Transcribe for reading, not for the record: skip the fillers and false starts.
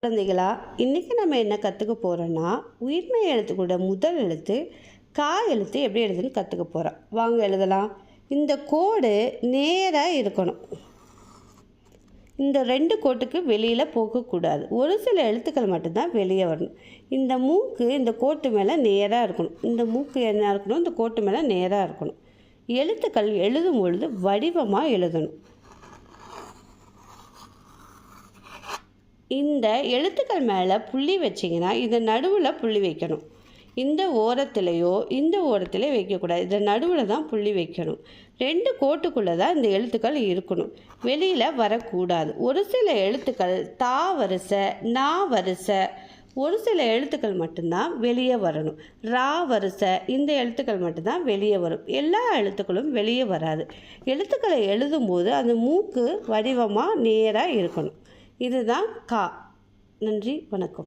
குழந்தைகளா, இன்றைக்கி நம்ம என்ன கற்றுக்க போகிறோன்னா, உயிர்மெய் எழுத்துக்கூட முதல் எழுத்து கா எழுத்து எப்படி எழுதுன்னு கற்றுக்க போகிறோம். வாங்க எழுதலாம். இந்த கோடு நேராக இருக்கணும். இந்த 2 கோட்டுக்கு வெளியில் போகக்கூடாது. ஒரு சில எழுத்துக்கள் மட்டும்தான் வெளியே வரணும். இந்த மூக்கு இந்த கோட்டு மேலே நேராக இருக்கணும். இந்த மூக்கு என்ன இருக்கணும்? இந்த கோட்டு மேலே நேராக இருக்கணும். எழுத்துக்கள் எழுதும் பொழுது வடிவமாக எழுதணும். இந்த எழுத்துக்கள் மேலே புள்ளி வச்சிங்கன்னா இதை நடுவில் புள்ளி வைக்கணும். இந்த ஓரத்துலேயோ இந்த ஓரத்துலேயோ வைக்கக்கூடாது. இதை நடுவில் தான் புள்ளி வைக்கணும். 2 கோட்டுக்குள்ளே தான் இந்த எழுத்துக்கள் இருக்கணும். வெளியில் வரக்கூடாது. ஒரு சில எழுத்துக்கள் தா வரிசை, நா வரிசை, ஒரு சில எழுத்துக்கள் மட்டும்தான் வெளியே வரணும். ரா வரிசை, இந்த எழுத்துக்கள் மட்டும்தான் வெளியே வரும். எல்லா எழுத்துக்களும் வெளியே வராது. எழுத்துக்களை எழுதும்போது அந்த மூக்கு வடிவமாக நேராக இருக்கணும். இதுதான் கா. நன்றி, வணக்கம்.